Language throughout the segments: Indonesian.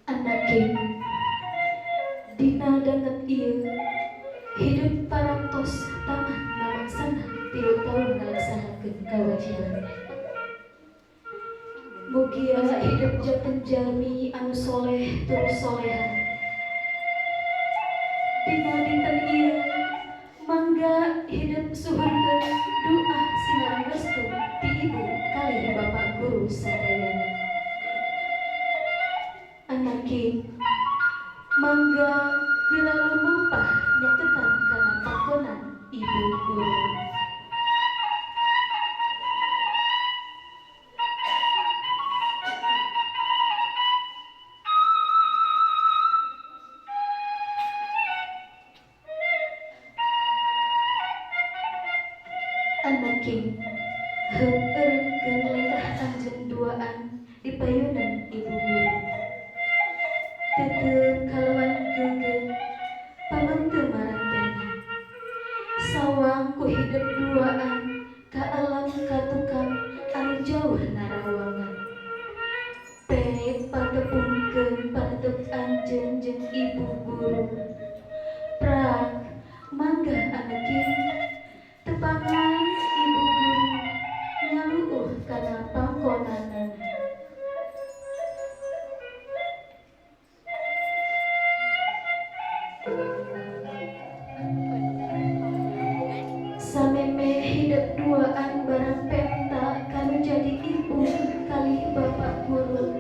Anaking dina danget ieu hidup parantos tamah namangsana 3 tahun ngalaksanakeun kawajiban. Mugia hidup janten jalmi anu soleh tur soleha. Dina dinten ieu mangga hidup suhurkeun doa sinareng restu ti ibu kalih bapak guru sadayana. Anaking mangga geura lumampah nyaketan kana pakonan ibu guru. Anaking heueureunkeun lenggah anjeun duaan di payunan ibu guru. Teu kalawan geugeun pamanteu marantena. Sawang ku hidup duaan ka alam katukang anu jauh narawangan. Pek patepungkeun panutup anjeun jeung ibu guru. Prak mangga anaking tepangan ibu guru nyaluuh kana pangkonana. Sameme hidup duaan barang penta kanu jadi ibu kalih bapak guru.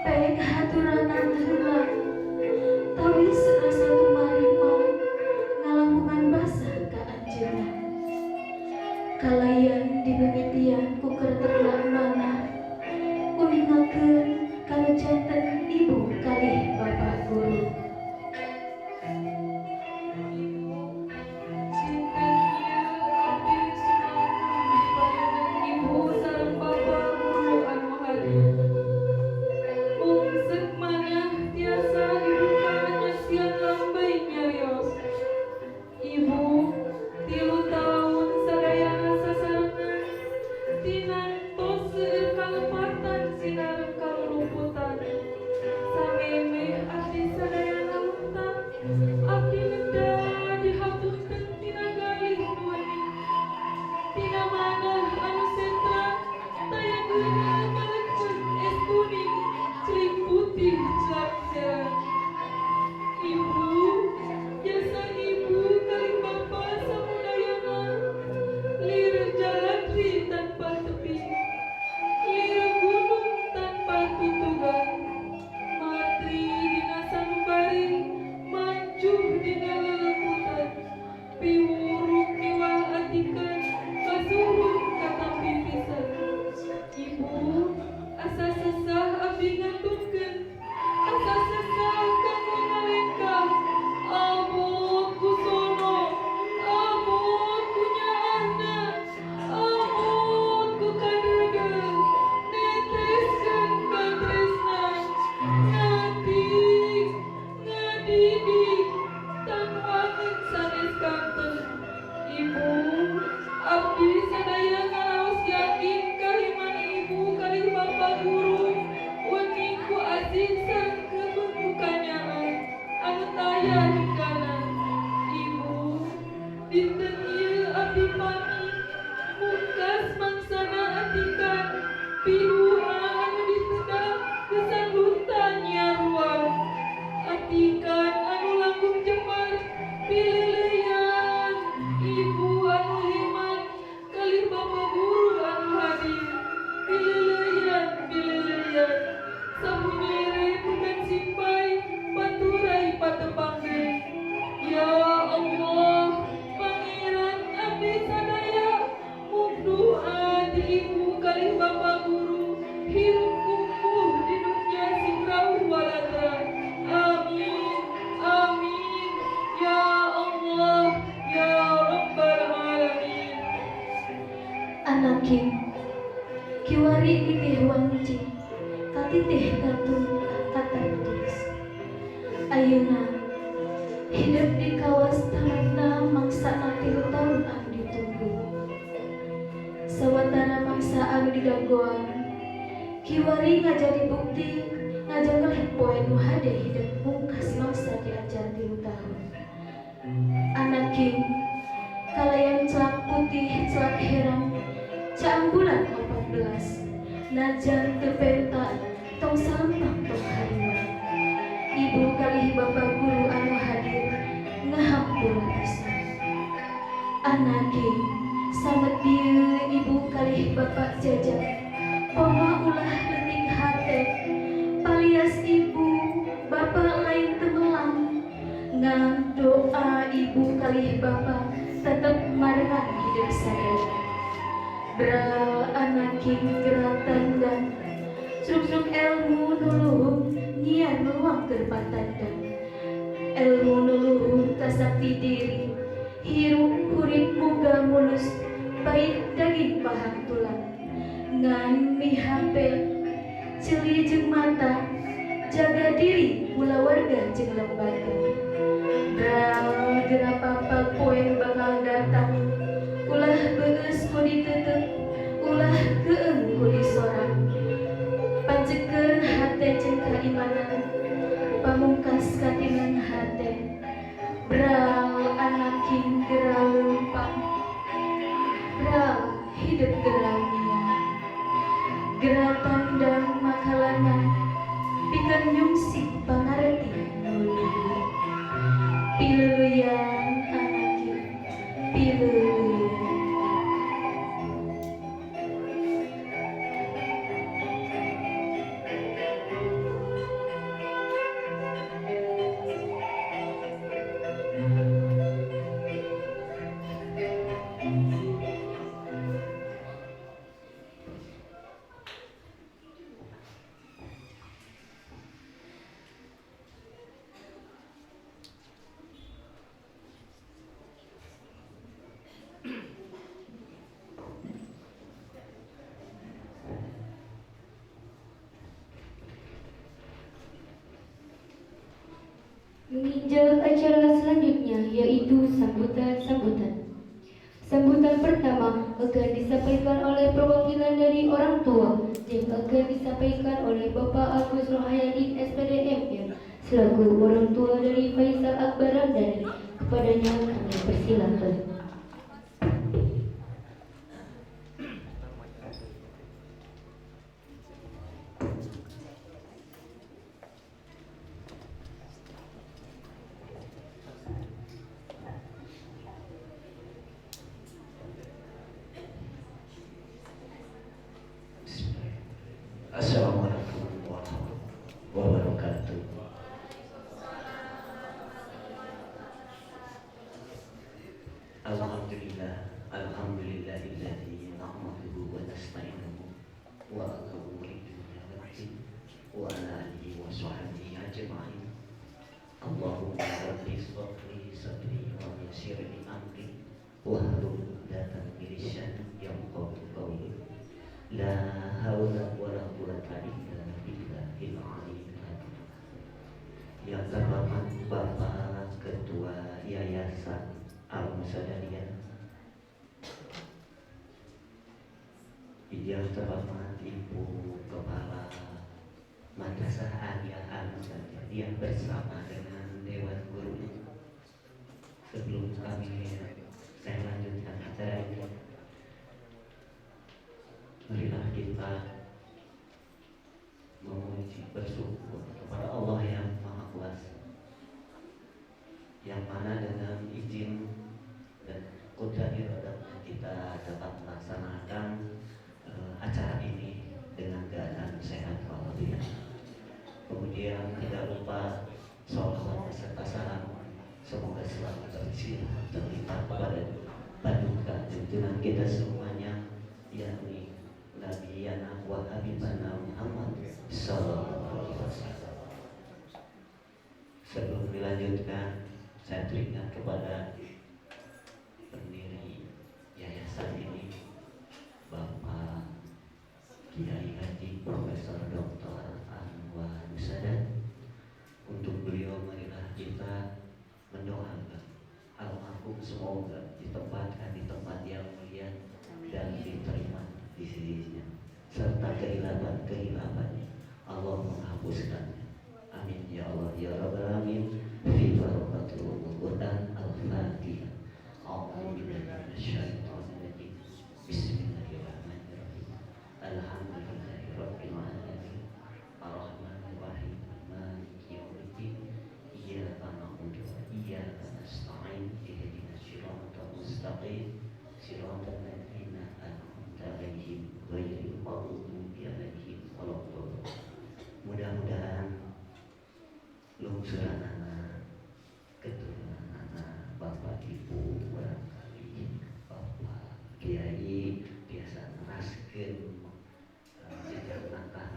Pek haturanan heula tawis rasa tumarima ngalampungan basah ka anjeunna. Kalayan dimimitian ku kerteulah manah uningakeun kana janten ibu kalih bapak guru. Abdi sadaya ngaraos yakin kahiman ibu kali bapak guru uning ku aziz sareng kebentukannya anu taya hinggana. Ibu dinten ieu abdi pami mungkas mangsana atikan piduha anu ditedang kesan lunta nyaruan. Atikan anu langkung jembar pileleyan ibu anu heman kalih bapak guru anu hadir. Pileleyan sabunyere bukan simpai paturai patepangge. Ya Allah, pangeran abdi sadaya mung doa di ibu kalih bapak guru hirup kumpuh di dunia sing rauh walatra. Amin, amin, ya Allah, ya Rabbal Alamin. Anaking kiwari titih wanci katitih katung katantis ayeuna hidup di kawas tamatna mangsana 3 tahun anu ditunggu sawatara mangsa anu didagoan kiwari ngajadi bukti ngajangelih poe nu hade hidup pungkas mangsa diajar 3 tahun. Anaking kalayan celak putih celak herang caang bulan 14 najan teu penta tong salampang tong hariwa. Ibu kalih bapak guru anu hadir ngahampura pisan. Anaking samet dieu ibu kalih bapak jajak poho ulah leutik hate palias ibu bapak lain temelang ngan doa ibu kalih bapak tetep marengan hidup sadaya. Beral anaking geratan dan sruk-sruk ilmu nuluhung nyiar meluang kerpatandang ilmu nuluhung kasakti diri hirup hurit muga mulus baik daging paham tulang ngan mihape celi jeung mata jaga diri mula warga jeung lembaga. Beral gerapapa poe bakal datang ulah beus ku diteuteup ulah keung ku disorang pancekeun hate jeung kaimanan pamungkas katingan hate. Beral anaking geral leumpang beral hidup geral nia geral tandang makalangan pikeun nyungsih pangarti nu luhur. Pileuyan anaking pileuyan. Meninjau acara selanjutnya yaitu sambutan-sambutan. Sambutan pertama akan disampaikan oleh perwakilan dari orang tua yang akan disampaikan oleh Bapak Agus Rohayadin SPD MR selaku orang tua dari Faisal Akbar Ramdhani. Kepadanya kami persilakan. Assalamualaikum warahmatullahi wabarakatuh. Alhamdulillahilladzi nahmaduhu wa nasta'inuhu wa atubu ilaihi wa ala alihi wa sahbihi ajma'in. Allahumma rabbi shrah sadri wa yassir li amri wahlul 'uqdatam min lisani yafqahu qawli. La haula wala quwwata illa billahil aliyyil azim. Yang terhormat Bapak Ketua Yayasan Al-Musadariyah yang terhormat Ibu Kepala Madrasah Aliyah Al-Mustafa yang bersama dengan Dewan Guru. Sebelum saya lanjutkan acara ini, marilah kita memuji bersyukur kepada Allah yang Maha Kuasa, yang mana dengan izin dan kudrat iradahnya kita dapat melaksanakan acara ini dengan keadaan sehat walafiat. Kemudian tidak lupa sholawat beserta salam semoga selalu terlipat pada paduka junjungan kita semuanya, yakni Nabi Yana wa Habibana Muhammad sallallahu alaihi wasallam. Sebelum dilanjutkan, saya teringat kepada pendiri yayasan ini, Bapak Kiai Haji Profesor Dr. Anwar Sadat. Untuk beliau marilah kita mendoakan almarhum semoga ditempatkan di tempat yang mulia dan diterima di sisinya, serta kehilapan-kehilapannya Allah menghapuskannya. Amin ya Allah ya Rabbal alamin. Fi barakatul Quran al-Fatihah. A'udzubillahi minasyaitonir rajim. Bismillahirrahmanirrahim. Alhamdulillahirabbil alamin. Arrahmanir rahim. Maliki yaumiddin. Iyyaka na'budu wa iyyaka nasta'in. Ihdinas siratal mustaqim. Siratal ladzina an'amta 'alaihim ghairil maghdubi 'alaihim waladdallin. Mudah-mudahan lungsuran anak, keturunan anak, Bapak Ibu barangkali Bapak Kiai biasa neraskeun sejak langkah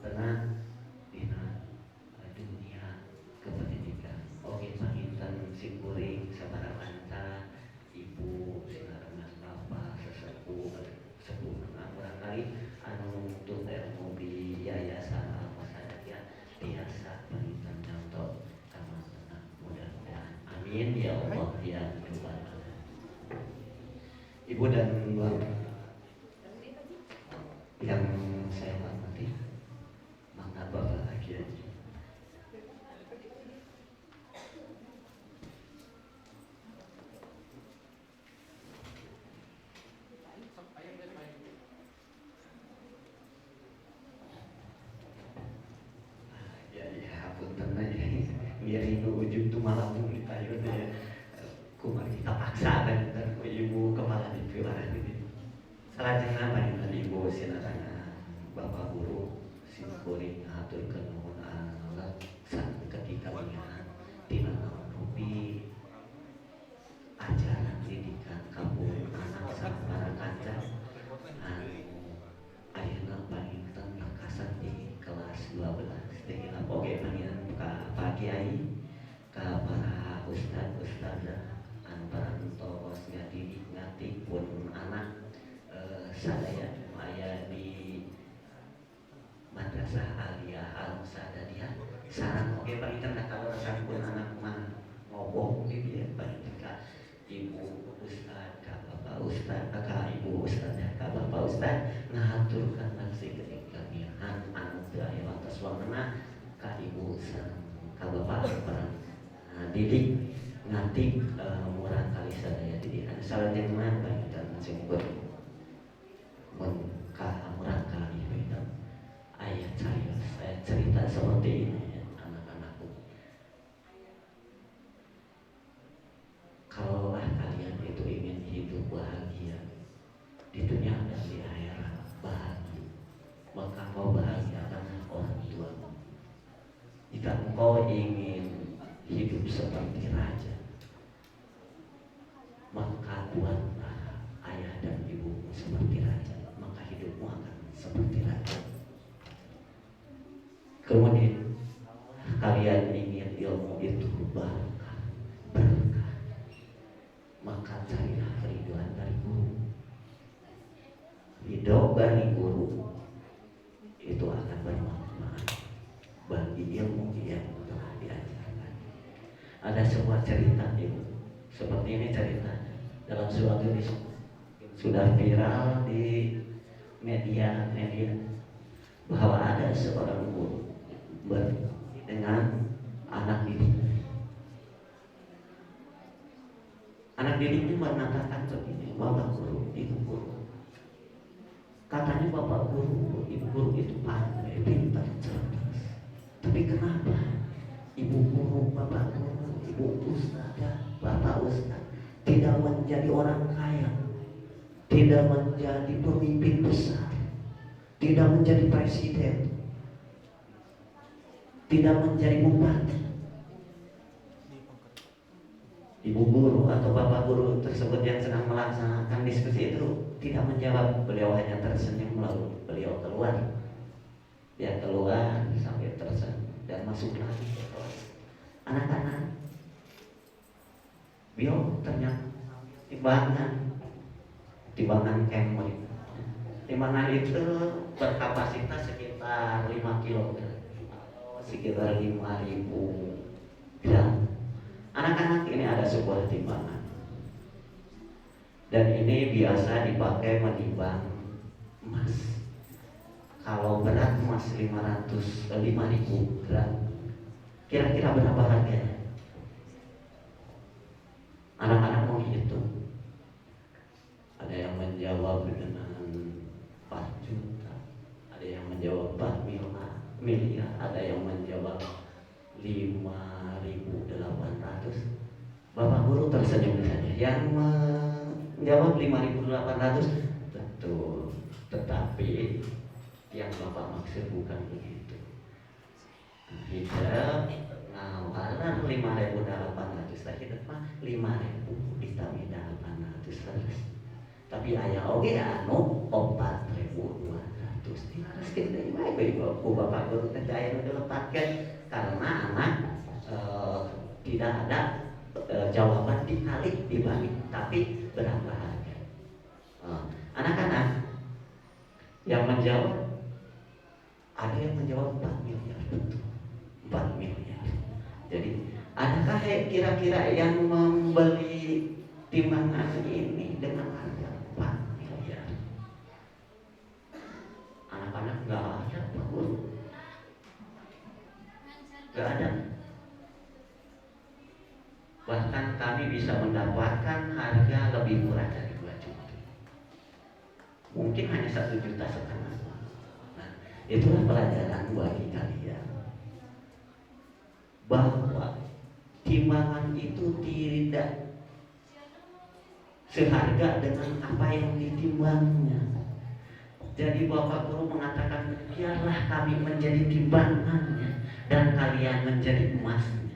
tenang dina dunia kependidikan. Oke, panginten simkuring sabaraha Ibu sinarengan Bapak sesepuh barangkali anu nuntut ilmu di yayasan Al-Masadah ya biasa panginten contoh kama tenang mudah-mudahan. Amin ya Allah ya Rabbal alamin. Ibu dan Bapak yang saya hormati, maka Bapak lagi aja. Ya, punten aja. Biarin ujung tuh malah ditayun ya. Kumar kita paksa kan ku Ibu Kepala Dipilih ini. Salajengna panjenengan Ibu sinarengan Bapak Guru simkuring ngaturkeun nuhun Allah san ketika mingan tina nupi ajaran didikan kampung anak sareng para kanca anu ayeuna panginten lakasan di kelas 12 teh oge panginten ka Pak Kiai, ka para ustad-ustadzah anu parantos ngadidik pun anak sadaya aya di Madrasah Aliyah Al-Mustafa sareng oge panginten kalau sampun anak mah ngobong di dieu panginten ka Ibu Ustad, ka Bapak Ustad, ka Ibu Ustad, ka Bapak Ustad ngahaturkan langsung kamihan anu teu aya watos wangunna ka Ibu sareng ka Bapak perang didik ngatik murah kali sadaya didikan salajengna panginten singkur mun ka murah kali panginten ayat saya cerita seperti ini ya, anak-anakku. Kalaulah kalian itu ingin hidup bahagia di dunia dan di akhirat bahagia, maka kau bahagiakan orang tuamu. Jika engkau ingin hidup seperti raja, maka buatlah ayah dan ibumu seperti raja, maka hidupmu akan seperti raja. Kemudian kalian ingin ilmu itu berkah, maka carilah keriduan dari guru. Ridho dari guru itu akan bermanfaat bagi ilmu yang telah diajarkan. Ada sebuah cerita ibu, seperti ini ceritanya dalam suatu ini sudah viral di media bahwa ada seorang guru dengan anak didik. Anak didiknya mengatakan begini, bapak guru, ibu guru. Katanya bapak guru, ibu guru itu pandai, pintar, cerdas. Tapi kenapa ibu guru, bapak guru, ibu ustazah, bapak ustaz tidak menjadi orang kaya, tidak menjadi pemimpin besar, tidak menjadi presiden, tidak menjadi bupati? Ibu guru atau bapak guru tersebut yang sedang melaksanakan diskusi itu tidak menjawab. Beliau hanya tersenyum, lalu beliau keluar. Dia keluar sampai tersenyum dan masuk lagi ke kelas. Anak-anak, beliau ternyata timbangan Camry. Timbangan itu berkapasitas sekitar 5 kg, sekitar 5.000 gram. Anak-anak, ini ada sebuah timbangan, dan ini biasa dipakai menimbang emas. Kalau berat emas 5.000 gram, kira-kira berapa harganya? Anak-anak mau hitung. Ada yang menjawab dengan 4 juta, ada yang menjawab 4 miliar, ada yang menjawab 5.800. Bapak guru tersenyum saja. Yang menjawab 5.800 betul, tetapi yang bapak maksud bukan begitu. Hidup ngawalan 5.800 tadi mah 5.000 ditambah 800. Tapi ayah oke anu 4.200. Harus kita baik bapak guru teh aya nu dilepatkeun karena anak tidak ada jawaban dikali dibalik, tapi berapa harga. Anak-anak yang menjawab, ada yang menjawab 4 miliar, betul, 4 miliar. Jadi adakah kira-kira yang membeli timbangan ini dengan harga 4 miliar? Anak-anak nggak ada, Pak Guru, nggak ada. Bahkan kami bisa mendapatkan harga lebih murah dari 2 juta. Mungkin hanya 1,5 juta. Nah, itulah pelajaran bagi kalian, bahwa timbangan itu tidak seharga dengan apa yang ditimbangnya. Jadi Bapak Guru mengatakan, biarlah kami menjadi timbangannya dan kalian menjadi emasnya.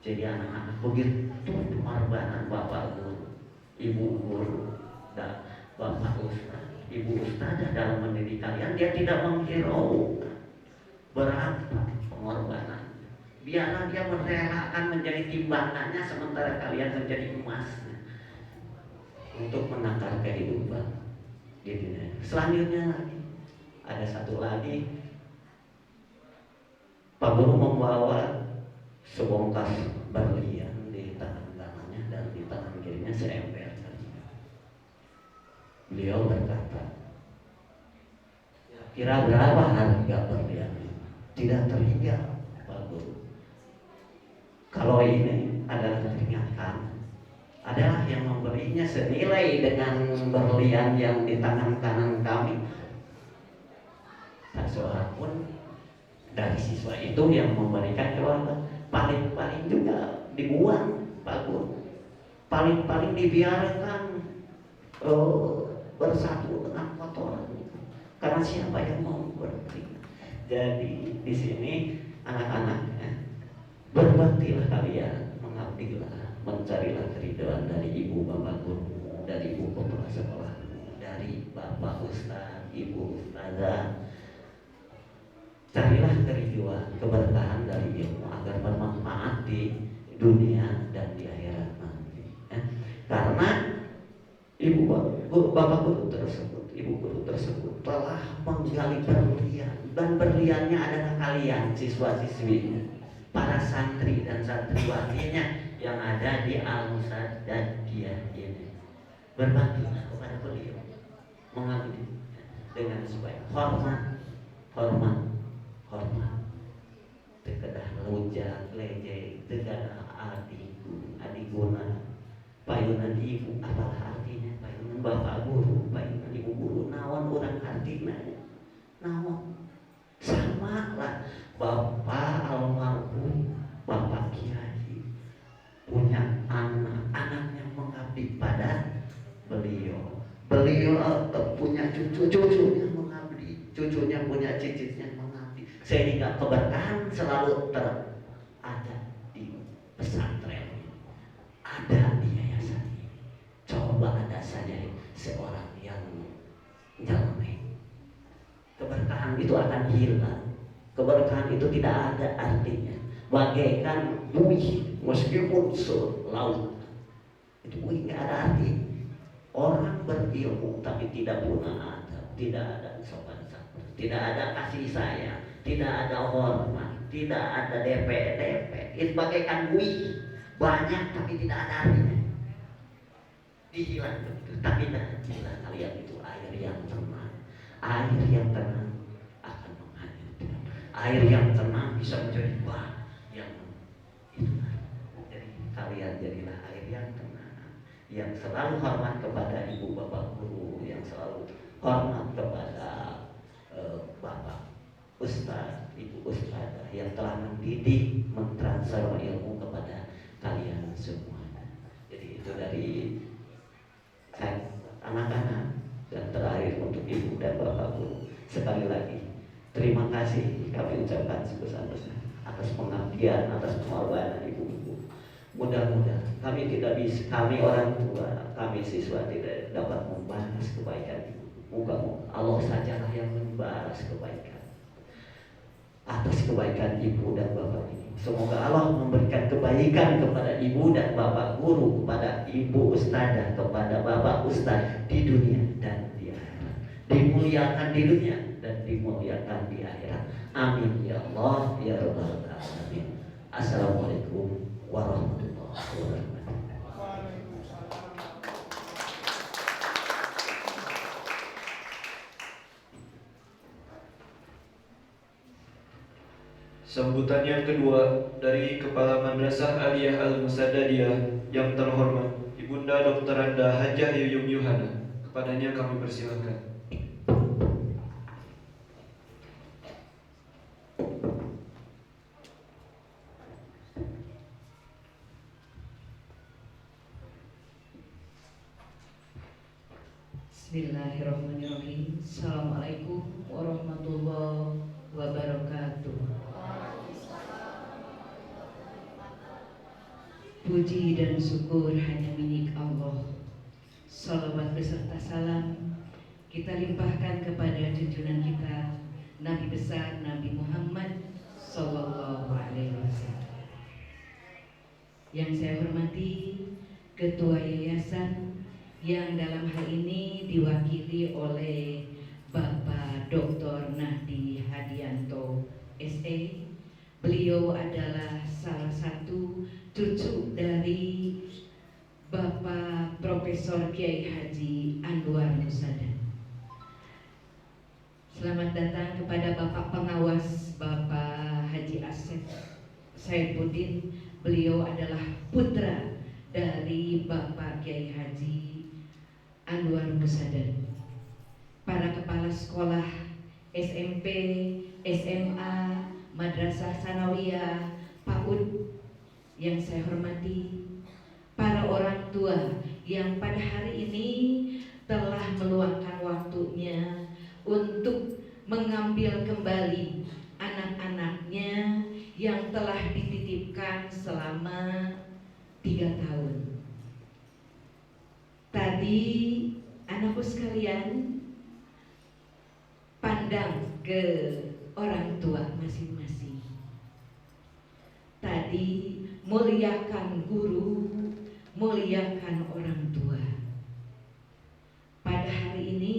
Jadi anak-anak begitu pengorbanan Bapak Guru, Ibu Guru, dan Bapak Ustaz, Ibu Ustazah dalam mendidik kalian, dia tidak menghiraukan berapa pengorbanan. Biarlah dia merelakan menjadi timbangannya sementara kalian menjadi emasnya untuk menakar kehidupan di dunia. Selanjutnya lagi ada satu lagi, Pak Guru membawa sebongkar berlian di tangan kanannya dan di tangan kirinya seember. Beliau berkata, kira berapa harga berlian ini? Tidak terhingga, Pak Guru. Kalau ini adalah peringatan, adalah yang memberinya senilai dengan berlian yang di tangan kanan kami. Tak seorang pun dari siswa itu yang memberikan jawaban. Paling-paling juga dibuang, Pak Guru. Paling-paling dibiarkan bersatu dengan kotoran. Karena siapa yang mau berarti? Jadi di sini anak-anaknya, berbaktilah kalian, mengabdilah, mencarilah keridhaan dari ibu bapak guru, dari ibu kepala sekolah, dari bapak ustaz, ibu ustazah. Carilah keridhaan, keberkahan dari ilmu agar bermanfaat di dunia dan di akhirat nanti. Karena bapak guru tersebut, ibu guru tersebut telah menggali berlian, dan berliannya adalah kalian siswa-siswinya, para santri dan santriwatinya yang ada di Al-Musad dan Dia ini. Berbaktilah kepada beliau, mengabdi. dengan sebaik hormat, hormat, hormat. Tekedah lujang lejeng, tekedah adiguna, payunan ibu apalah artinya, payunan bapak guru, payunan ibu guru, naon urang artina, naon sama lah. Bapak almarhum, bapak kiai punya anak-anak yang mengabdi pada beliau. Beliau punya cucu-cucunya mengabdi, cucunya punya cicitnya mengabdi, sehingga keberkahan selalu ada di pesantren, ada di yayasan ini. Coba ada saja seorang yang nyelmek, keberkahan itu akan hilang. Keberkahan itu tidak ada artinya. Bagaikan buih meskipun selaut, itu buih nggak ada arti. Orang berilmu tapi tidak punya adab, tidak ada sopan santun, tidak ada kasih sayang, tidak ada hormat, tidak ada DP. Itu bagaikan buih, banyak tapi tidak ada artinya. Dihilang betul, tapi tidak hilang. Kalian itu air yang tenang, air yang tenang akan menghanyutkan. Air yang tenang bisa menjadi bah yang itu. Jadi kalian jadilah air yang tenang, yang selalu hormat kepada ibu bapak guru, yang selalu hormat kepada bapak ustaz, ibu ustazah yang telah mendidik, mentransfer ilmu kepada kalian semua. Jadi itu dari saya, anak-anak, dan terakhir untuk ibu dan bapak guru. Sekali lagi terima kasih kami ucapkan sebesar-besar atas pengabdian, atas pengorbanan ibu-ibu. Mudah-mudahan kami tidak bisa, kami orang tua, kami siswa tidak dapat membalas kebaikan ibu. Moga-moga Allah sajalah yang membalas kebaikan atas kebaikan ibu dan bapak ini. Semoga Allah memberikan kebaikan kepada ibu dan bapak guru, kepada ibu ustazah, kepada bapak ustaz di dunia dan di akhirat. Dimuliakan di dunia dan dimuliakan di akhirat. Amin ya Allah ya rabbal alamin. Assalamualaikum warahmatullahi wabarakatuh. Sambutan yang kedua dari Kepala Madrasah Aliyah Al-Musaddadiyah yang terhormat Ibunda Dr. Anda Hajah Yuyum Yuhana. Kepadanya kami persilakan. Bismillahirrahmanirrahim. Assalamualaikum warahmatullahi wabarakatuh. Puji dan syukur hanya milik Allah. Salawat beserta salam kita limpahkan kepada junjungan kita Nabi besar Nabi Muhammad Sallallahu Alaihi Wasallam. Yang saya hormati Ketua Yayasan yang dalam hal ini diwakili oleh Bapak Dr. Nahdi Hadianto SE. Beliau adalah salah satu cucu dari Bapak Profesor Kiai Haji Anwar Musadan. Selamat datang kepada Bapak Pengawas Bapak Haji Asep Saifuddin. Beliau adalah putra dari Bapak Kiai Haji Anwar Musadan. Para kepala sekolah SMP, SMA, Madrasah Sanawiyah, PAUD yang saya hormati, para orang tua yang pada hari ini telah meluangkan waktunya untuk mengambil kembali anak-anaknya yang telah dititipkan selama 3 tahun. Tadi anakku sekalian pandang ke orang tua masing-masing. Tadi muliakan guru, muliakan orang tua. Pada hari ini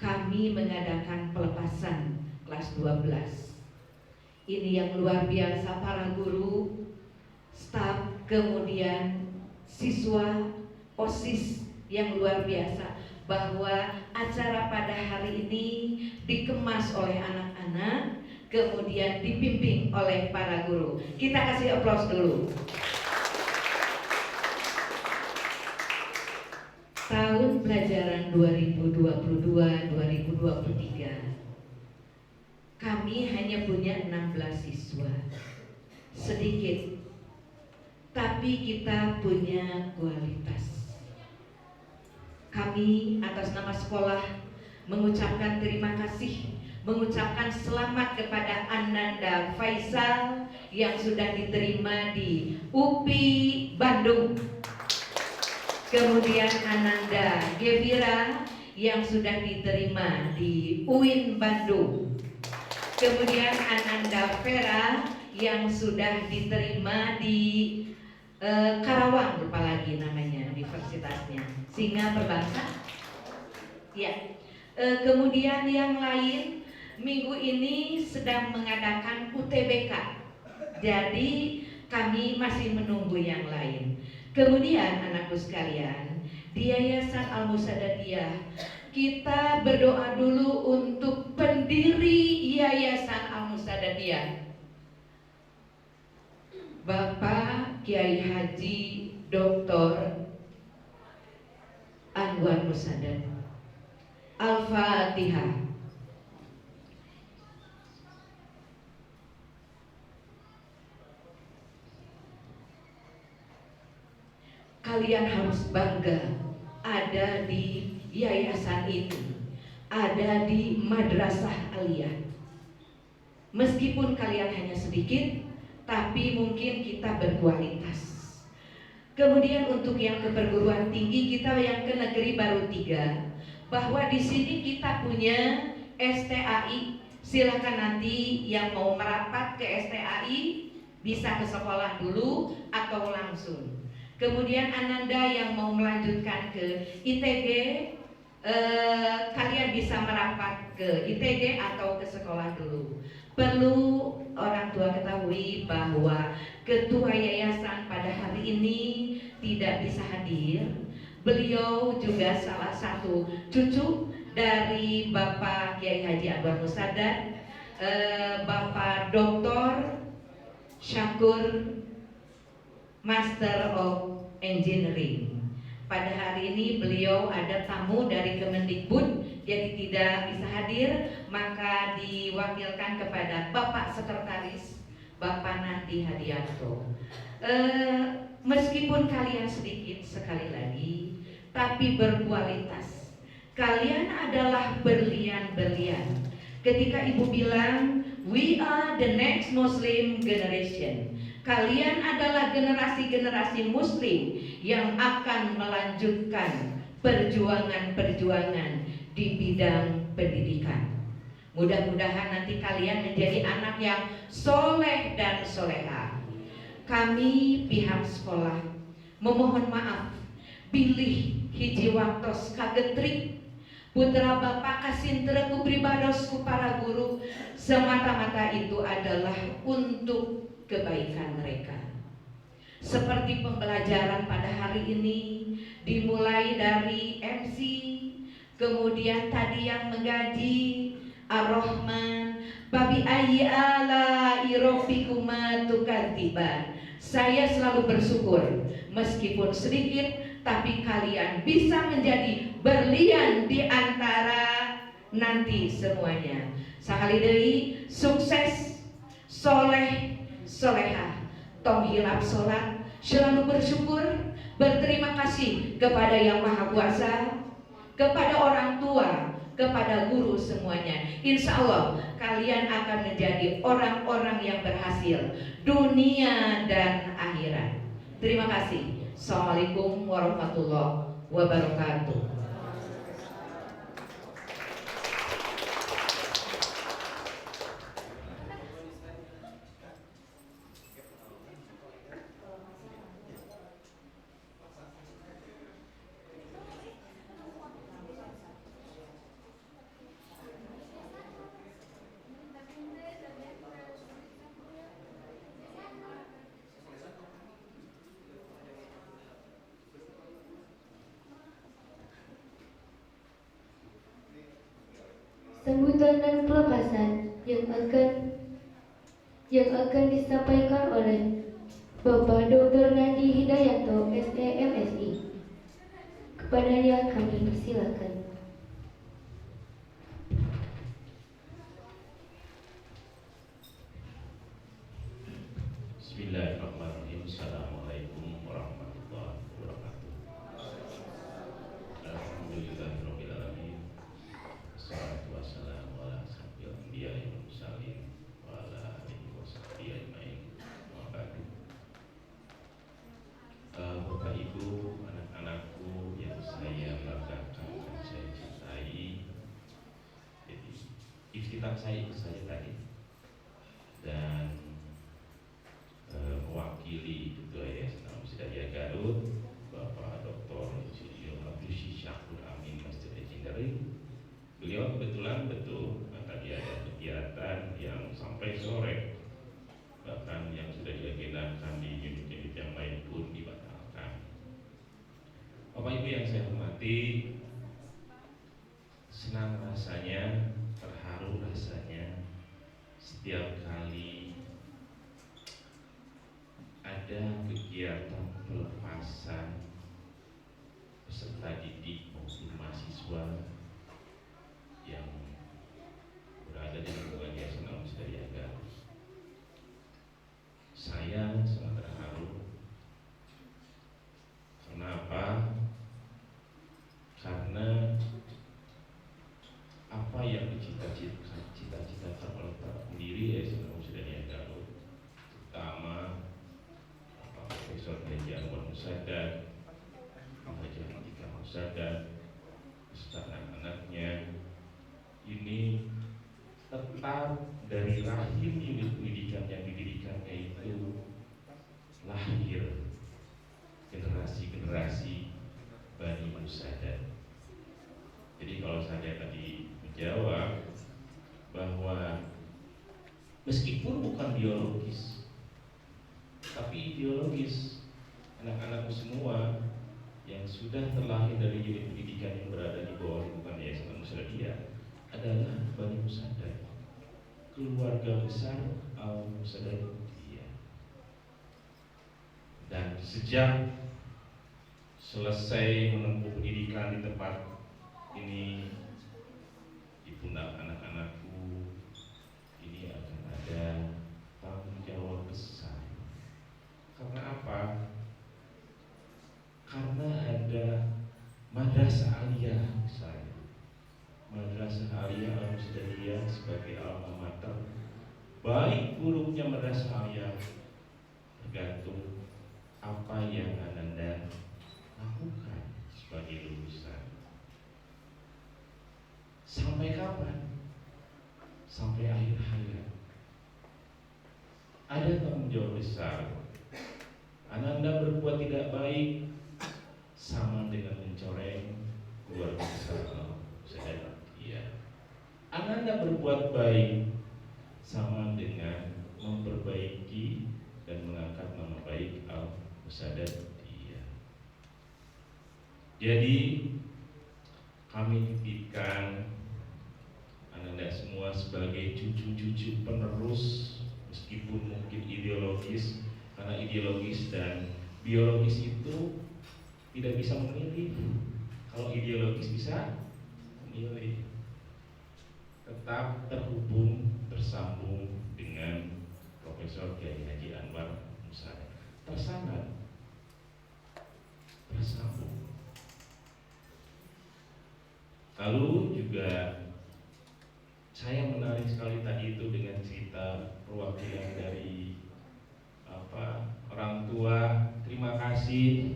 kami mengadakan pelepasan kelas 12. Ini yang luar biasa, para guru, staf, kemudian siswa, OSIS yang luar biasa. bahwa acara pada hari ini dikemas oleh anak-anak, kemudian dibimbing oleh para guru. Kita kasih aplaus dulu. Tahun pelajaran 2022-2023 kami hanya punya 16 siswa. Sedikit, tapi kita punya kualitas. Kami atas nama sekolah mengucapkan terima kasih, mengucapkan selamat kepada Ananda Faisal yang sudah diterima di UPI Bandung. Kemudian Ananda Gebira yang sudah diterima di UIN Bandung. Kemudian Ananda Vera yang sudah diterima di Karawang, lupa lagi namanya universitasnya, Singa Perbangsa. Ya. Kemudian yang lain minggu ini sedang mengadakan UTBK. Jadi kami masih menunggu yang lain. Kemudian anakku sekalian, di Yayasan Al-Musadadiyah kita berdoa dulu untuk pendiri Yayasan Al-Musadadiyah, Bapak Kiai Haji Dr. Anwar Musadad. Al-Fatihah. Kalian harus bangga ada di yayasan ini, ada di Madrasah Aliyah. Meskipun kalian hanya sedikit, tapi mungkin kita berkualitas. Kemudian untuk yang ke perguruan tinggi, kita yang ke negeri baru 3, bahwa di sini kita punya STAI. Silakan nanti yang mau merapat ke STAI bisa ke sekolah dulu atau langsung. Kemudian Ananda yang mau melanjutkan ke ITG, kalian bisa merapat ke ITG atau ke sekolah dulu. Perlu orang tua ketahui bahwa ketua yayasan pada hari ini tidak bisa hadir. Beliau juga salah satu cucu dari Bapak Kiai Haji Anwar Musadad, Bapak Dr. Syakur, Master of Engineering. Pada hari ini beliau ada tamu dari Kemendikbud, jadi tidak bisa hadir, maka diwakilkan kepada Bapak Sekretaris, Bapak Nadi Hadianto. Meskipun kalian sedikit, sekali lagi, tapi berkualitas. Kalian adalah berlian-berlian. Ketika ibu bilang, we are the next Muslim generation. Kalian adalah generasi-generasi muslim yang akan melanjutkan perjuangan-perjuangan di bidang pendidikan. Mudah-mudahan nanti kalian menjadi anak yang soleh dan soleha. Kami pihak sekolah memohon maaf bilih hiji waktos kagetrik putra Bapak Kasintre kupribadosku para guru, semata-mata itu adalah untuk kebaikan mereka. Seperti pembelajaran pada hari ini dimulai dari MC, kemudian tadi yang menggaji Ar-Rahman, babi ayyi ala irobikuma tukadziban. Saya selalu bersyukur meskipun sedikit, tapi kalian bisa menjadi berlian di antara nanti semuanya. Sakali deui sukses, soleh, solehah, tong hilap sholat, selalu bersyukur, berterima kasih kepada Yang Maha Kuasa, kepada orang tua, kepada guru semuanya. Insya Allah kalian akan menjadi orang-orang yang berhasil dunia dan akhirat. Terima kasih. Assalamualaikum warahmatullahi wabarakatuh. sambutan dan pelepasan yang akan disampaikan oleh Bapak Dr. Nadi Hidayanto, SEMSI. Kepadanya kami persilakan. Bismillahirrahmanirrahim. Assalamualaikum warahmatullahi wabarakatuh. Alhamdulillahirabbil alamin. Wassalatu wassalamu ala asyrofil anbiya'i wal mursalin wa ala alihi washabbihi ajmain. Wa ba'du. Bapak Ibu, anak-anakku yang saya banggakan dan saya cintai. Jadi iftitah saya itu saja tadi. Dan mewakili Ketua Yayasan Al-Musadiyah Garut, Bapak Dr. Insinyur Abdul Syakkur Amin Masjid Engineering. Beliau kebetulan tadi ada kegiatan yang sampai sore, bahkan yang sudah diagendakan di unit-unit yang lain pun dibatalkan. Bapak Ibu yang saya hormati, senang rasanya, terharu rasanya setiap kali ada kegiatan pelepasan peserta didik maupun mahasiswa yang berada di lingkungan Yayasan Al-Musadiyah Garut. Saya sangat terharu. Kenapa? Karena apa yang dicita-citakan oleh para pendiri Yayasan Al-Musadiyah Garut, terutama Profesor Haji Anwar Musadad, Haji Andika Musadad, beserta anak-anaknya, ini tetap dari rahim unit pendidikan yang didirikannya itu lahir generasi-generasi Bani Musadad. Jadi kalau saya tadi menjawab bahwa meskipun bukan biologis, tapi ideologis, anak-anakku semua yang sudah terlahir dari unit pendidikan yang berada di bawah lingkungan Yayasan Al-Musadiyah adalah Bani Musadad, keluarga besar Al-Musadiyah. Dan sejak selesai menempuh pendidikan di tempat ini, di pundak anak-anakku ini akan ada tanggung jawab besar. Karena apa? Karena ada madrasah aliyah saya. Madrasah aliyah Al-Musadiyah sebagai alma mater. Baik buruknya madrasah aliyah tergantung apa yang Anda lakukan sebagai lulusan. Sampai kapan? Sampai akhir hayat. Ada tanggung jawab besar. Ananda berbuat tidak baik sama dengan mencoreng keluarga besar Al-Musadiyah. Ananda berbuat baik sama dengan memperbaiki dan mengangkat nama baik Al-Musadiyah. Jadi kami titipkan Ananda semua sebagai cucu-cucu penerus, meskipun mungkin ideologis. Karena ideologis dan biologis itu tidak bisa memilih. Kalau ideologis bisa memilih. Tetap terhubung, tersambung dengan Profesor Kiai Haji Anwar Musadad. Tersangat, tersambung. Lalu juga saya menarik sekali tadi itu dengan cerita perwakilan dari orang tua. Terima kasih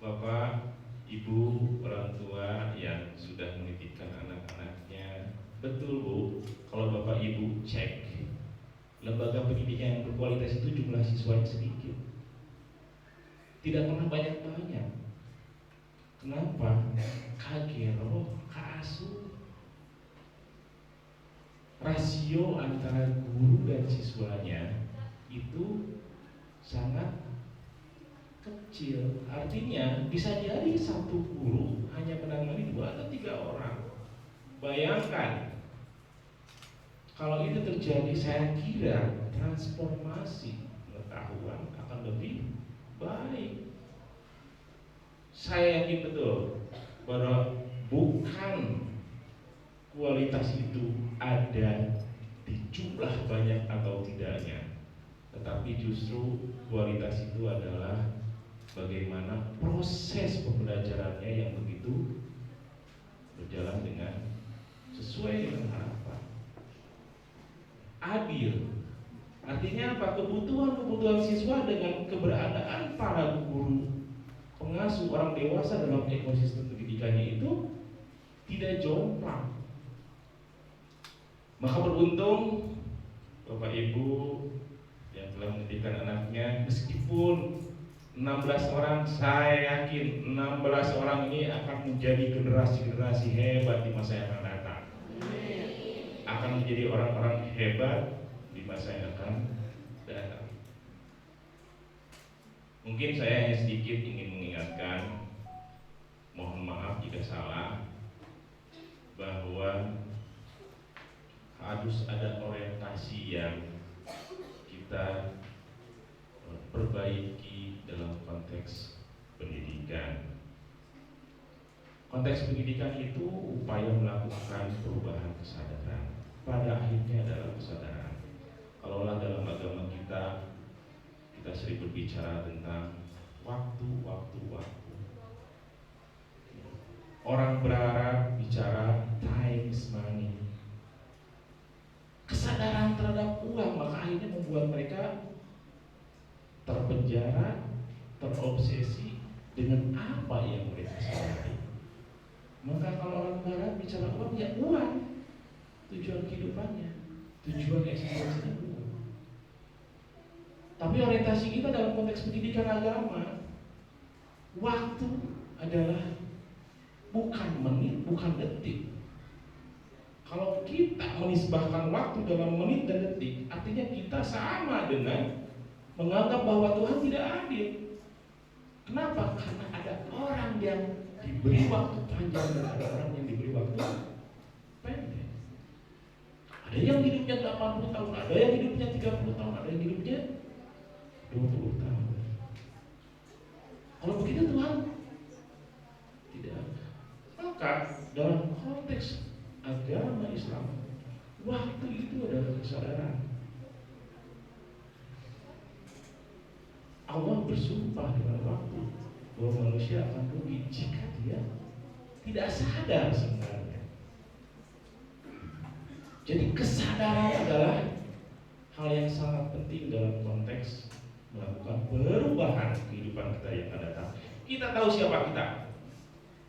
Bapak, Ibu, orang tua yang sudah menitipkan anak-anaknya. Betul Bu, kalau Bapak Ibu cek lembaga pendidikan yang berkualitas itu jumlah siswanya sedikit, tidak pernah banyak-banyak. Kenapa? Kagero, kaasuh. Rasio antara guru dan siswanya itu sangat kecil. Artinya bisa jadi satu guru hanya menangani 2 atau 3 orang. Bayangkan Kalau itu terjadi, saya kira transformasi pengetahuan akan lebih baik. Saya yakin betul bahwa bukan kualitas itu ada di jumlah banyak atau tidaknya, tetapi justru kualitas itu adalah bagaimana proses pembelajarannya yang begitu berjalan dengan sesuai dengan harapan. Adil, artinya apa? Kebutuhan siswa dengan keberadaan para guru, pengasuh, orang dewasa dalam ekosistem pendidikannya itu tidak jomplang. Maka beruntung Bapak Ibu yang telah mendidikan anaknya, meskipun 16 orang, saya yakin 16 orang ini akan menjadi generasi-generasi hebat di masa yang akan datang. Akan menjadi orang-orang hebat di masa yang akan datang. Mungkin saya hanya sedikit ingin mengingatkan, mohon maaf jika salah, bahwa harus ada orientasi yang kita perbaiki dalam konteks pendidikan. Konteks pendidikan itu upaya melakukan perubahan kesadaran. Pada akhirnya adalah kesadaran. Kalaulah dalam agama kita sering berbicara tentang waktu. Orang berharap bicara time is money. Kesadaran terhadap uang, maka akhirnya membuat mereka terpenjara, terobsesi dengan apa yang mereka sadari. Maka kalau orang barat bicara uang, ya uang, tujuan kehidupannya, tujuan eksistensinya uang. Tapi orientasi kita dalam konteks pendidikan agama, waktu adalah bukan menit, bukan detik. Kalau kita menisbahkan waktu dalam menit dan detik, artinya kita sama dengan menganggap bahwa Tuhan tidak adil. Kenapa? Karena ada orang yang diberi waktu panjang dan ada orang yang diberi waktu pendek. Ada yang hidupnya 80 tahun, ada yang hidupnya 30 tahun, ada yang hidupnya 20 tahun. Kalau begitu Tuhan tidak. Maka dalam konteks agama Islam, waktu itu adalah kesadaran. Allah bersumpah dengan waktu bahwa manusia akan rugi jika dia tidak sadar sebenarnya. Jadi kesadaran adalah hal yang sangat penting dalam konteks melakukan perubahan kehidupan kita yang akan datang. Kita tahu siapa kita.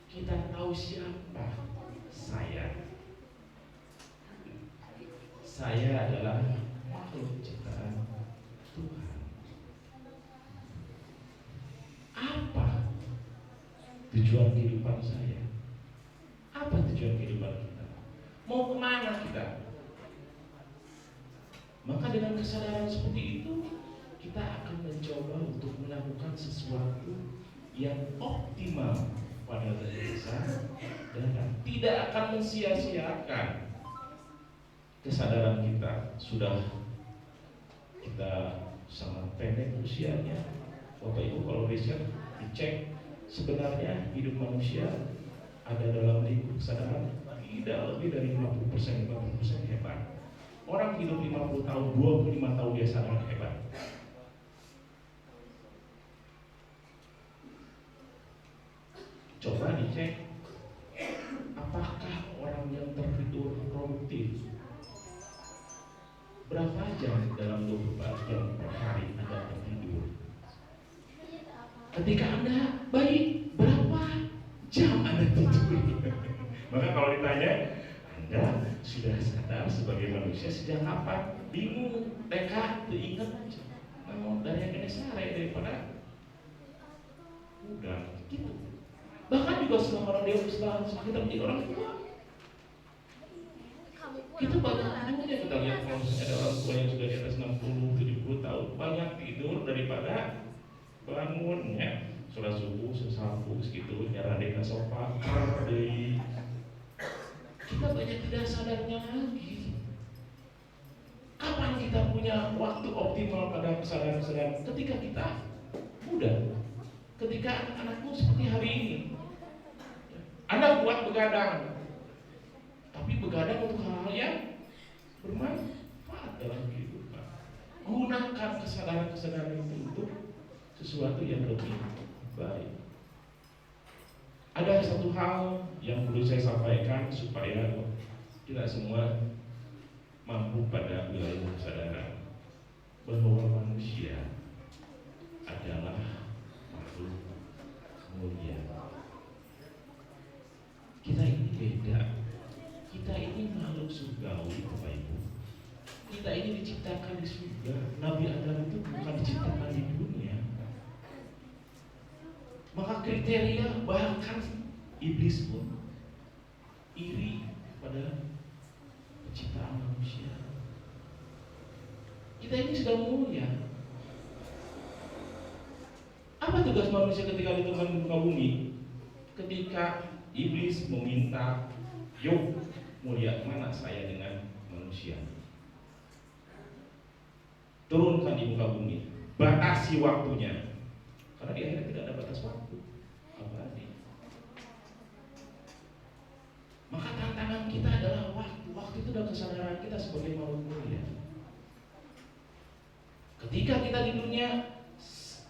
Kita tahu siapa saya. Saya adalah makhluk ciptaan Tuhan. Apa tujuan kehidupan saya? Apa tujuan kehidupan kita? Mau kemana kita? Maka dengan kesadaran seperti itu, kita akan mencoba untuk melakukan sesuatu yang optimal pada desa dan tidak akan mensia-siakan kesadaran kita. Sudah kita sangat pendek usianya. Bapak Ibu kalau riset dicek, sebenarnya hidup manusia ada dalam lingkup kesadaran tidak lebih dari 50% hebat. Orang hidup 50 tahun, 25 tahun dia sadar hebat. Coba dicek, apakah orang yang tertidur produktif berapa jam dalam 24 jam per hari Anda tertidur? Ketika Anda baik, berapa jam Anda tidur? Maka kalau ditanya, Anda sudah sadar sebagai manusia sejak kapan? Bingung, TK, ingat mau dari yang kena sare daripada udah gitu. Bahkan juga setelah orang dewasa, setelah kita menjadi orang tua, kita banyak tidurnya. Kita lihat kalau misalnya ada orang tua yang sudah di atas 60-70 tahun, banyak tidur daripada bangunnya. Sholat subuh, sesapu, segitu, nyara deka sofa, dari kita banyak tidak sadarnya lagi. punya waktu optimal pada kesadaran-kesadaran ketika kita muda, ketika anak-anakku seperti hari ini. Anda buat begadang, tapi begadang untuk hal-hal yang bermanfaat dalam kehidupan. Gunakan kesadaran-kesadaran itu untuk sesuatu yang lebih baik. Ada satu hal yang perlu saya sampaikan supaya kita semua mampu pada wilayah kesadaran bahwa manusia adalah makhluk mulia. Kita ini beda. Kita ini makhluk surgawi, Bapak Ibu. Kita ini diciptakan di surga. Nabi Adam itu bukan diciptakan di dunia. Maka kriteria bahkan iblis pun iri pada penciptaan manusia. Kita ini sudah mulia. Apa tugas manusia ketika ditemukan di muka bumi? Ketika iblis meminta, yuk mulia mana saya dengan manusia? Turunkan di muka bumi, batasi waktunya. Karena di akhirat tidak ada batas waktu. Abadi. Maka tantangan kita adalah waktu. Waktu itu adalah kesadaran kita sebagai makhluk mulia. Ketika kita di dunia,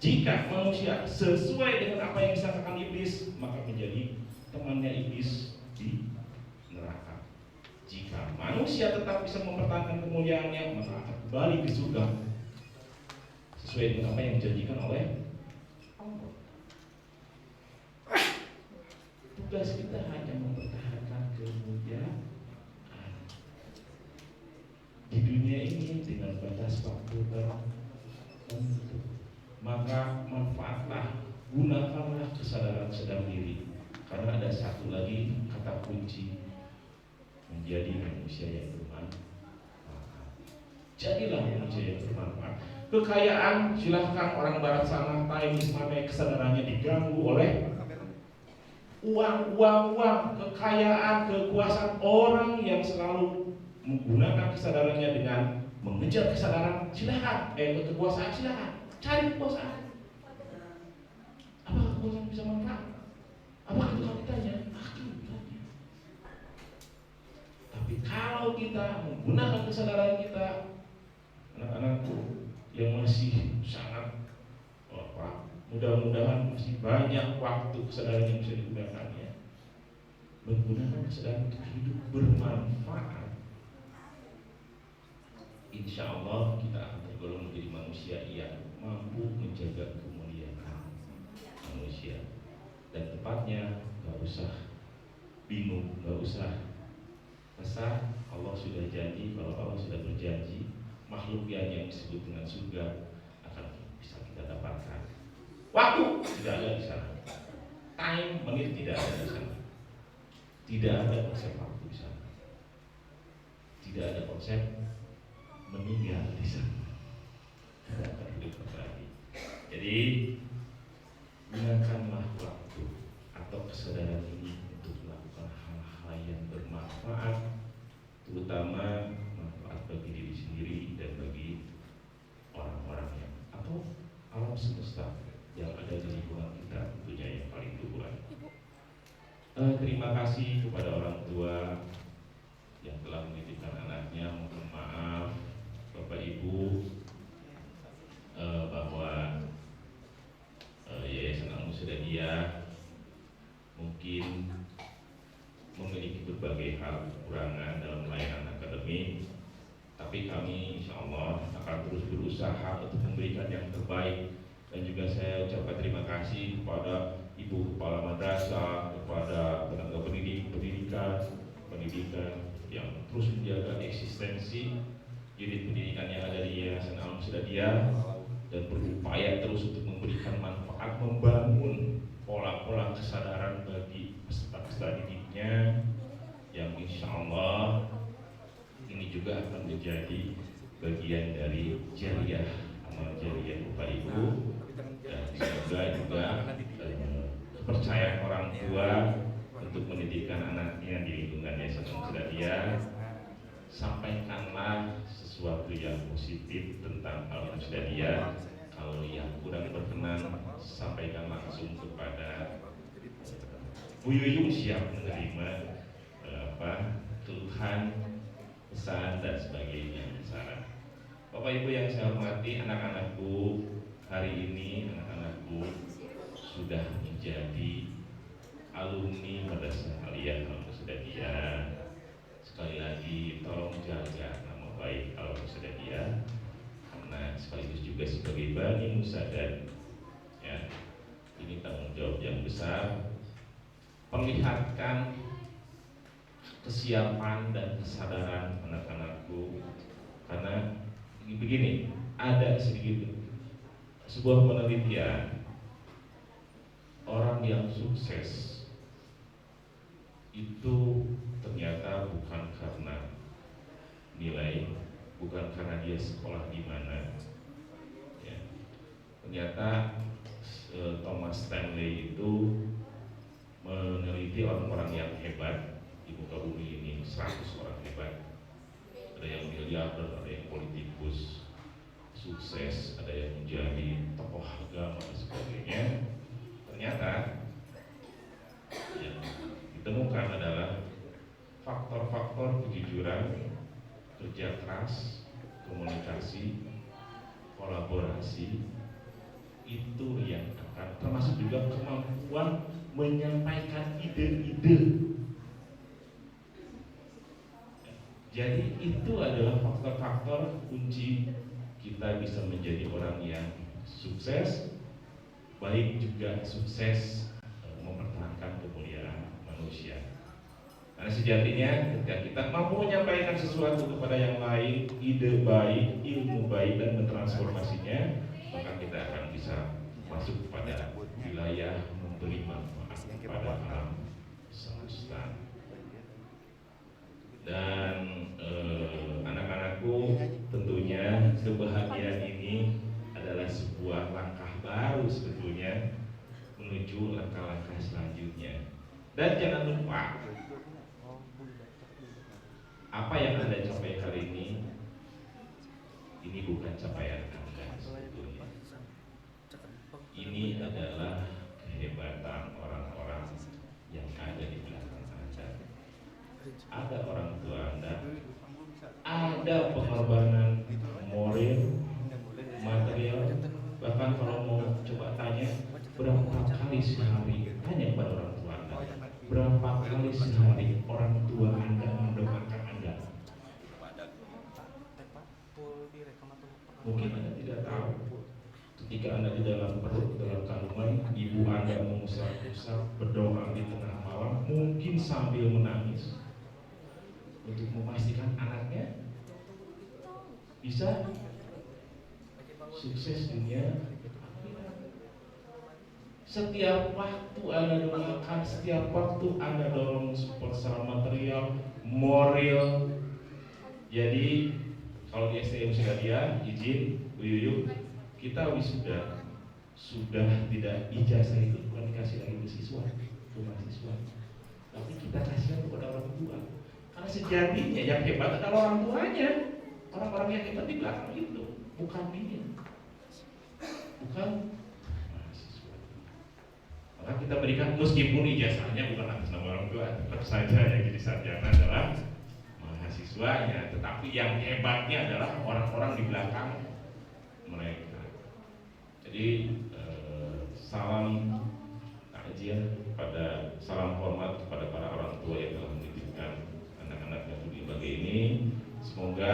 jika manusia sesuai dengan apa yang disangkakan iblis, maka menjadi temannya iblis di neraka. Jika manusia tetap bisa mempertahankan kemuliaannya, maka akan kembali ke surga sesuai dengan apa yang dijanjikan oleh Allah. Tugas kita hanya mempertahankan kemuliaan di dunia ini dengan batas waktu tertentu. Maka manfaatlah, gunakanlah kesadaran diri. Karena ada satu lagi kata kunci menjadi manusia yang bermanfaat. Jadilah manusia yang bermanfaat. Kekayaan, silahkan orang barat sana, time is money, kesadarannya diganggu oleh uang, kekayaan, kekuasaan. Orang yang selalu menggunakan kesadarannya dengan mengejar kesadaran, silahkan, kekuasaan silahkan, cari kekuasaan. Apakah kekuasaan bisa manfaat? Apakah itu kalau ditanya? Akibatnya. Tapi kalau kita menggunakan kesadaran kita, anak-anakku yang masih sangat mudah-mudahan masih banyak waktu kesadaran yang bisa digunakan ya. Menggunakan kesadaran untuk hidup bermanfaat. Insya Allah kita akan tergolong menjadi manusia yang mampu menjaga kemuliaan manusia. Dan tepatnya gak usah bingung, gak usah resah. Allah sudah janji, kalau Allah sudah berjanji, makhluk yang disebut dengan surga akan bisa kita dapatkan. Waktu tidak ada di sana, time menit tidak ada di sana, tidak ada konsep waktu di sana, tidak ada konsep meninggal di sana. Tidak akan hidup kembali. Jadi gunakanlah waktu atau kesadaran ini untuk melakukan hal-hal yang bermanfaat, terutama manfaat bagi diri sendiri dan bagi orang-orang yang atau alam semesta yang ada di lingkungan kita, tentunya yang paling luas. Terima kasih kepada orang tua yang telah menitipkan anaknya. Mohon maaf Bapak Ibu bahwa Yayasan Al-Musadadiyah mungkin memiliki berbagai hal kekurangan dalam layanan akademik, tapi kami insya Allah akan terus berusaha untuk memberikan yang terbaik. Dan juga saya ucapkan terima kasih kepada Ibu Kepala Madrasah, kepada tenaga pendidikan yang terus menjaga eksistensi unit pendidikan yang ada di Yayasan Al-Musadadiyah dan berupaya terus untuk memberikan manfaat, membangun pola-pola kesadaran bagi peserta didiknya yang insya Allah ini juga akan menjadi bagian dari jariah amal jariah Bapak Ibu, dan semoga juga kepercayaan orang tua untuk mendidikan anaknya di lingkungan Yayasan Al-Musadadiyah sampaikanlah sesuatu yang positif tentang Al-Musdadiyah. Kalau yang kurang berkenan, sampaikan langsung kepada Bu Yuyung, siap menerima keluhan, pesan dan sebagainya, saran. Bapak Ibu yang saya hormati, anak-anakku, hari ini anak-anakku sudah menjadi alumni Madrasah Aliyah Al-Musdadiyah. Sekali lagi tolong jaga nama baik Al-Musdadiyah, karena sekaligus juga sebagai Bani Musaddad, ya, ini tanggung jawab yang besar. Perlihatkan kesiapan dan kesadaran anak-anakku, karena begini, ada sedikit sebuah penelitian, orang yang sukses itu ternyata bukan karena nilai, bukan karena dia sekolah di mana, ya. Ternyata Thomas Stanley itu meneliti orang-orang yang hebat di muka bumi ini, 100 orang hebat. Ada yang miliarder, ada yang politikus sukses, ada yang menjadi tokoh agama dan sebagainya. Ternyata yang ditemukan adalah faktor-faktor kejujuran, kerja keras, komunikasi, kolaborasi, itu yang akan, termasuk juga kemampuan menyampaikan ide-ide. Jadi itu adalah faktor-faktor kunci kita bisa menjadi orang yang sukses, baik juga sukses mempertahankan kemuliaan manusia. Karena sejatinya ketika kita mampu menyampaikan sesuatu kepada yang lain, ide baik, ilmu baik dan mentransformasinya, maka kita akan bisa masuk pada wilayah memberi manfaat kepada alam semesta. Dan anak-anakku, tentunya kebahagiaan ini adalah sebuah langkah baru sebetulnya menuju langkah-langkah selanjutnya. Dan jangan lupa, apa yang Anda capai hari ini bukan capaian Anda sebetulnya. Ini adalah kehebatan orang-orang yang ada di belakang Anda. Ada orang tua Anda, ada pengorbanan moral, material. Bahkan kalau mau coba tanya, berapa kali sehari, tanya kepada orang tua Anda, berapa kali sehari orang tua Anda mendoakan Anda? Mungkin Anda tidak tahu, ketika Anda di dalam perut, dalam kandungan, ibu Anda mengusap-usap, berdoa di tengah malam, mungkin sambil menangis untuk memastikan anaknya bisa sukses dunia. Setiap waktu Anda doakan, setiap waktu Anda dorong support secara material, moral. Jadi kalau di STM Musdadiyah, izin Bu Yuyu, kita wisuda sudah tidak ijazah itu bukan dikasih lagi ke siswa, ke mahasiswa, tapi kita kasihkan kepada orang tua. Karena sejatinya yang hebat adalah orang tuanya, orang-orang yang hebat di belakang itu, bukan dia, bukan mahasiswa. Maka kita berikan, meskipun ijazahnya bukan atas nama orang tua, tetap saja yang jadi sarjana adalah mahasiswanya, tetapi yang hebatnya adalah orang-orang di belakang mereka. Jadi salam takziah pada, salam hormat kepada para orang tua yang telah menitipkan anak-anaknya di berbagai ini. Semoga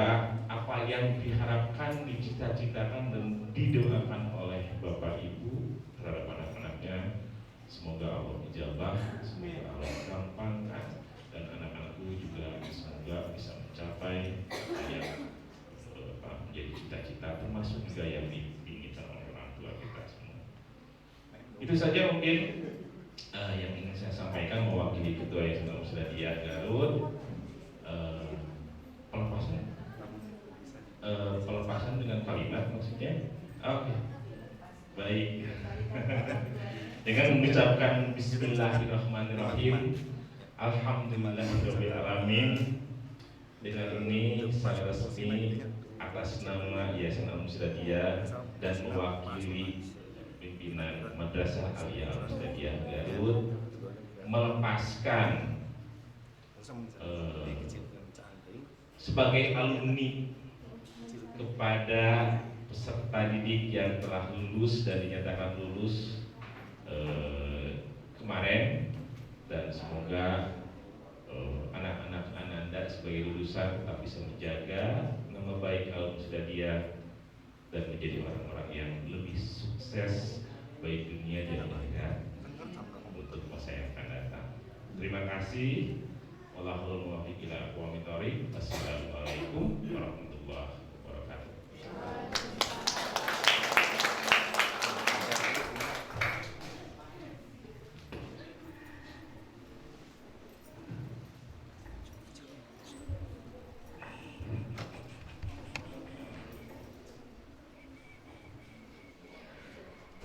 apa yang diharapkan, dicita-citakan dan didoakan oleh Bapak Ibu terhadap anak-anaknya, semoga Allah ijabah, semoga Allah gampangkan, dan anak-anakku juga semoga bisa mencapai yang menjadi cita-cita, termasuk juga yang diinginkan oleh orang tua kita semua. Itu saja mungkin yang ingin saya sampaikan mewakili Ketua Yayasan Musdadiyah Garut. Pelepasan dengan kalimat maksudnya. Oke. Baik. Dengan mengucapkan Bismillahirrahmanirrahim, Alhamdulillahirabbil alamin. Dengan ini saya resmi atas nama Yayasan Al-Mustadiyah dan mewakili pimpinan Madrasah Aliyah Al-Mustadiyah Garut melepaskan sebagai alumni kepada peserta didik yang telah lulus dan dinyatakan lulus kemarin, dan semoga anak-anak Ananda sebagai lulusan tetap bisa menjaga nama baik Al-Mustadiyah dan menjadi orang-orang yang lebih sukses baik dunia dan akhirat untuk masa yang akan datang. Terima kasih. Wallahul muwaffiq ila aqwamit thoriq. Assalamualaikum warahmatullahi wabarakatuh.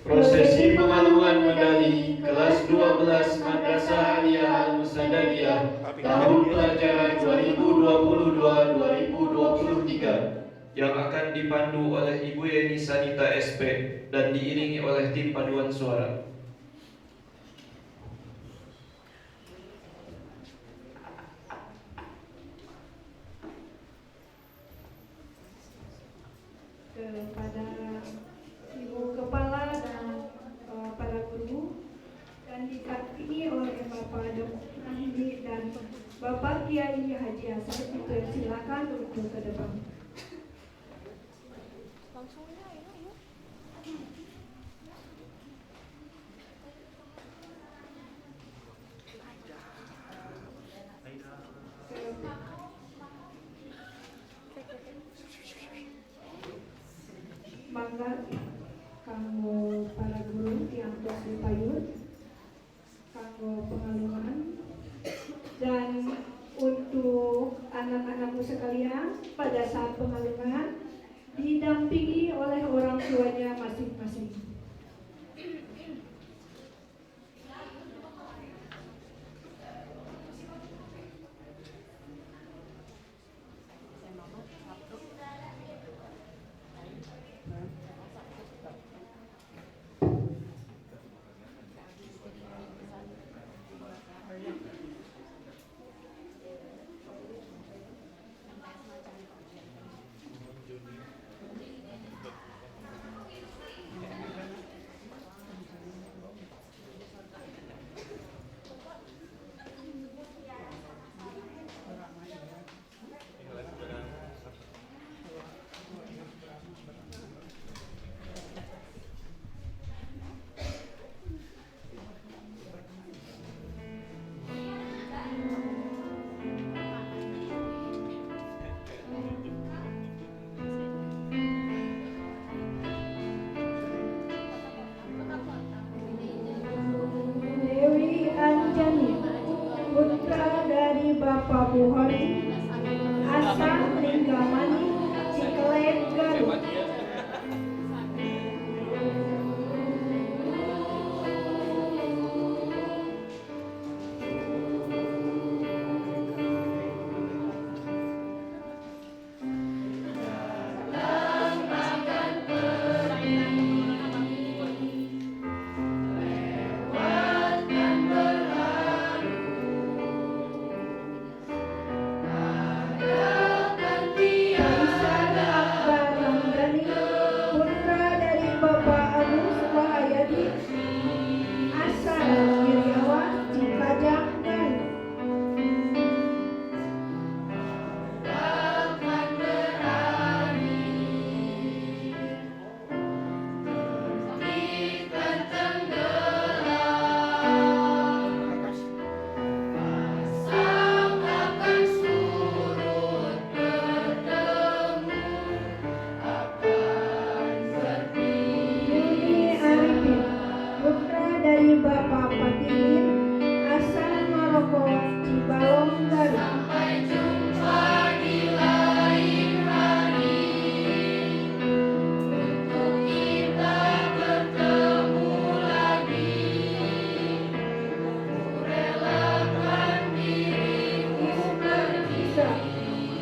Prosesi pengalungan medali kelas 12 Madrasah Aliyah Al-Mustadiyah tahun pelajaran 2022-2023 yang akan dipandu oleh Ibu Yeni Sanita SP dan diiringi oleh tim paduan suara. Kepada Ibu Kepala dan para guru, dan didampingi oleh Bapak Dr. Andi dan Bapak Kiai Haji Hasan, dipersilakan untuk ke depan. Mangga kanggo para guru yang tos dipayun kanggo pengalungan, dan untuk anak-anakku sekalian pada saat pengalungan didampingi oleh orang tuanya masing-masing. Putra dari Bapak Buhori, asal Linggamani, Cikelen, Garut.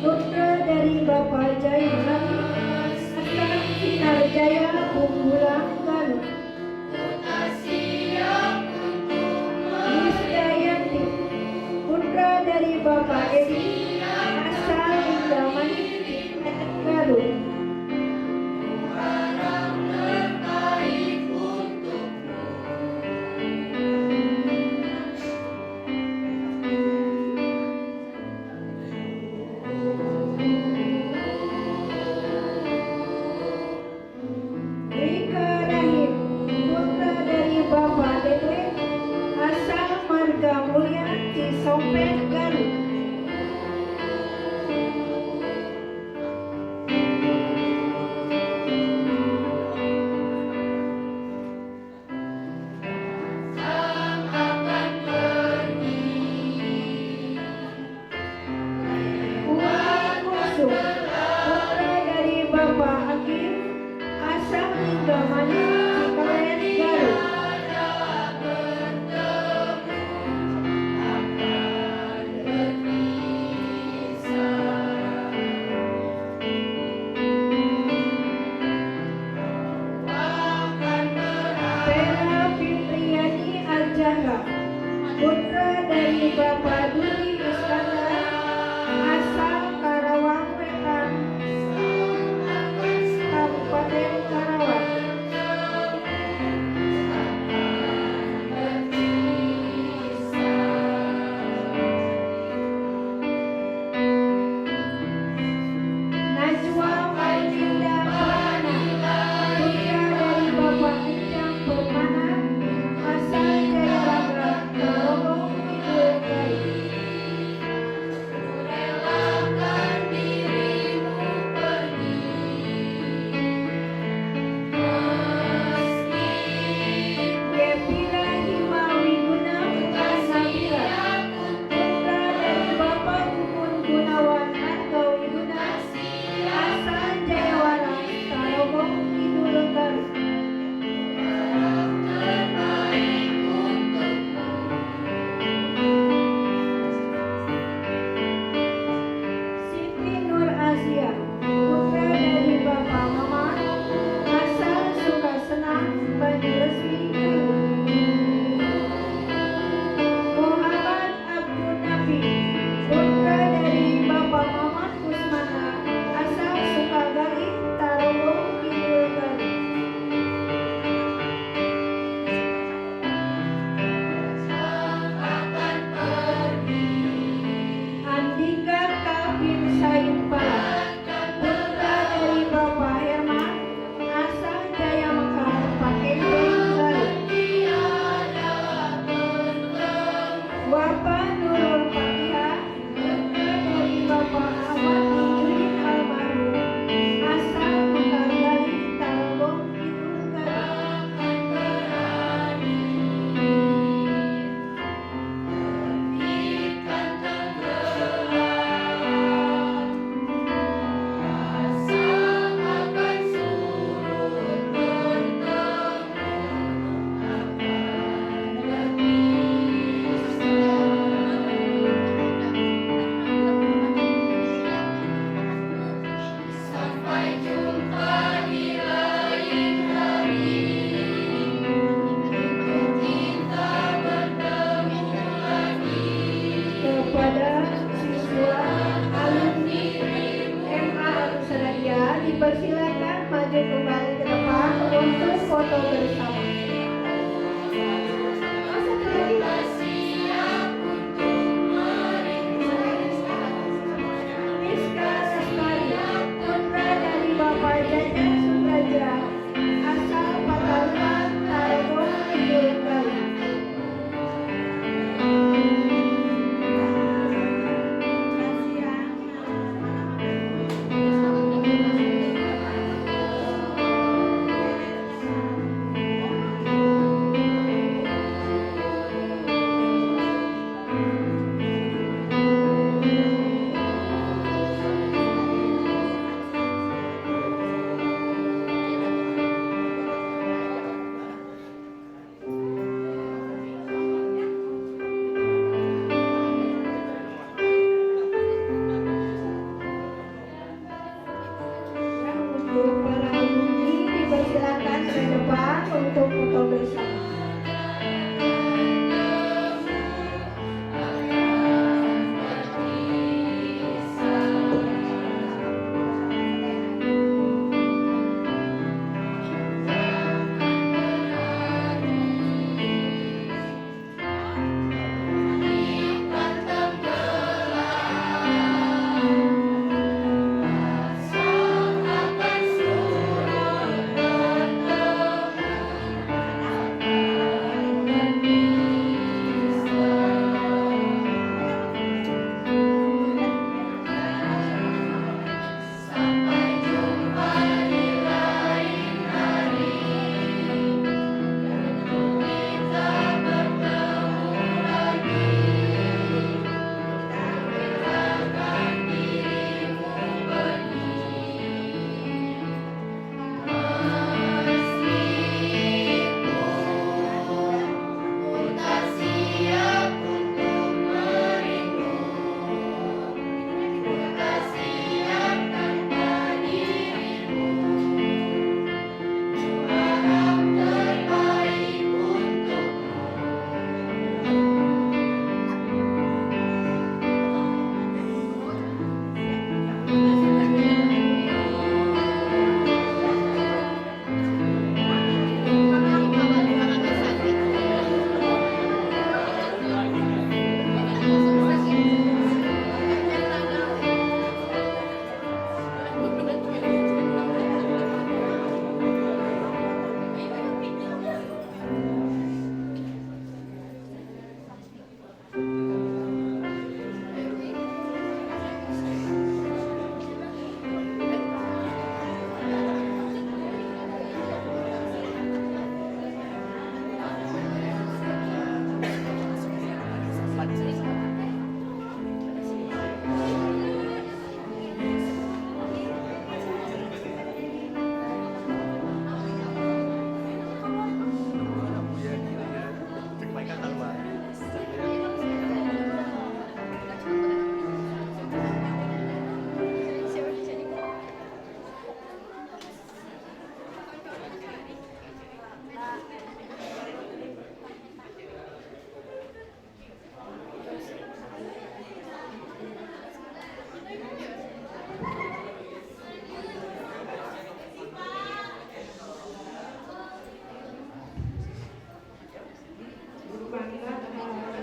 Putra dari Bapak Jainani Jaya Bumbulang Garut. Nisdayanti, putra dari Bapak Edi, asal Indramayu, Garut. Rika Rahim, putra dari Bapak Dede, asal Marga Mulia, Cisompen, Garut. Uang Kusum, putra dari Bapak Hakim, asal Indramayu, Cikalen, Garut. Pera Fitriani Al-Jahra, putra dari Bapak Duli Iskandar, asal Karawang Wetan, Kabupaten Karawang. Najwa Mailinda Permana, putra dari Bapak Ujang Permana, asal Jayalaga, Grogol Kidul, Garut. Yevira Himawiguna Nabila, putra dari Bapak Gugun Gunawan Argawiguna, asal Jayawara, Tarogong Kidul, Garut. Siti Nur Asia, putra dari Bapak Maman, asal Sukasenang, Banyuresmi, Garut. Muhammad Abdul Nafi, putra dari Bapak Maman Kusmana, asal Sukagali, Tarogong Kidul, Garut. Andika Kavin Saidpala, putra dari Bapak Herman, asal Jaya Mekar, Pakemben, Garut. Bapak Nurul Fatihah, putra dari Bapak Ahmad Mujudin Almarhum, asal Mekargali, Tarogong Kidul, Garut. Kepada siswa alumni MA Nusaria dipersilakan maju kembali ke depan untuk foto bersama. Satu lagi. Rizka Lestari, putra dari Bapak Jaja Sudraja, asal Pataruman, Tarogong Kidul, Garut. berfoto bersama.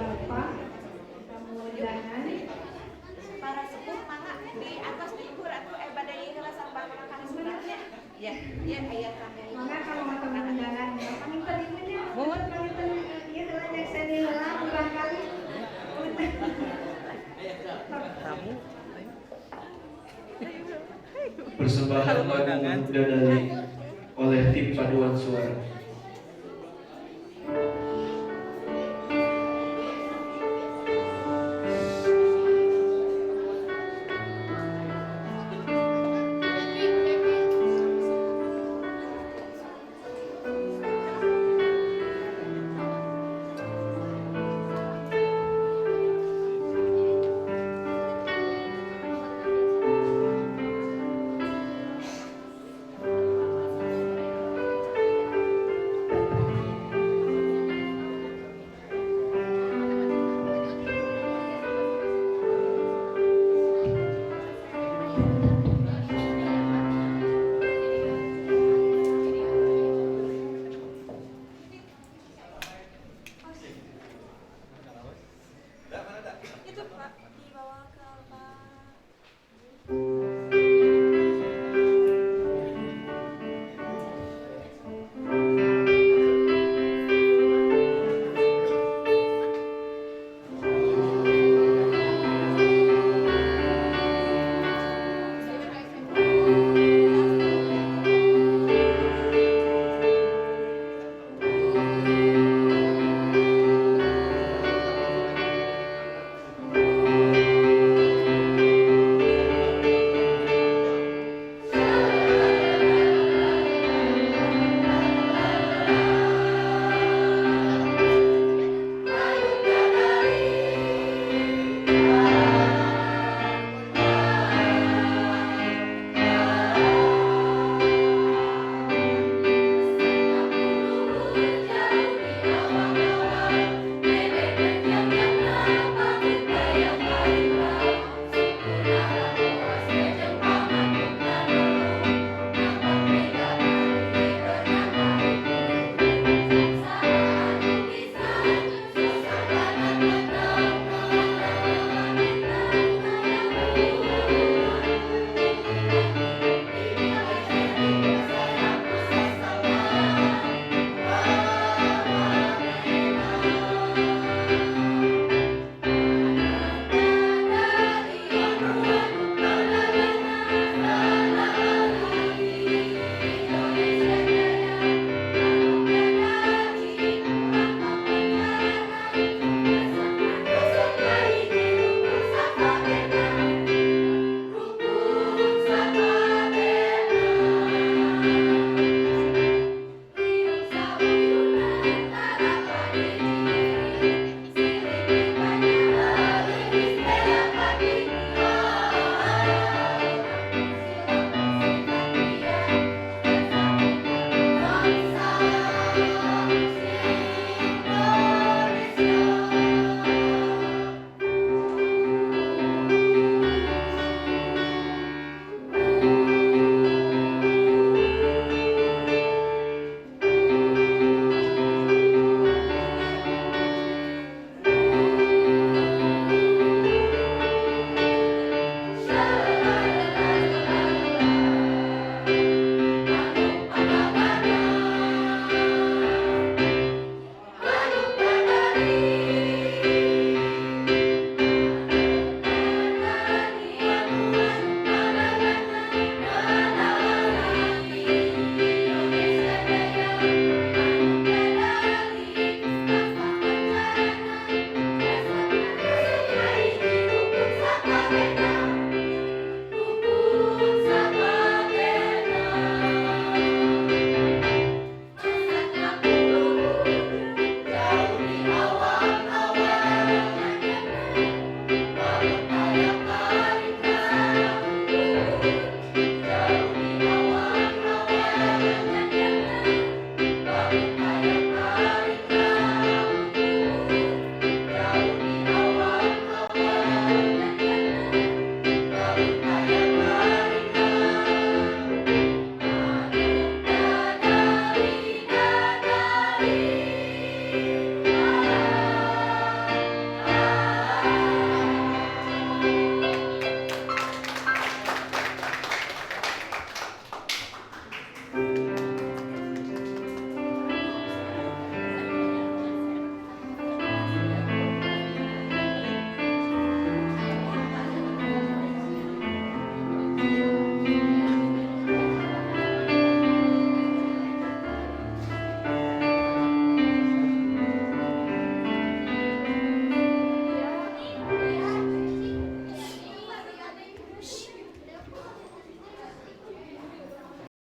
Bapak tamu undangan. Para sepuh mana di atas libur atau badai ngerasa bakal kan sebenarnya. Ya, ya ayat kami. Maka kalau mau tamu undangan, kami terimanya. Mohon kami terima. Ya banyak saya hilang barangkali. Persembahan lagu Bidadari oleh tim paduan suara.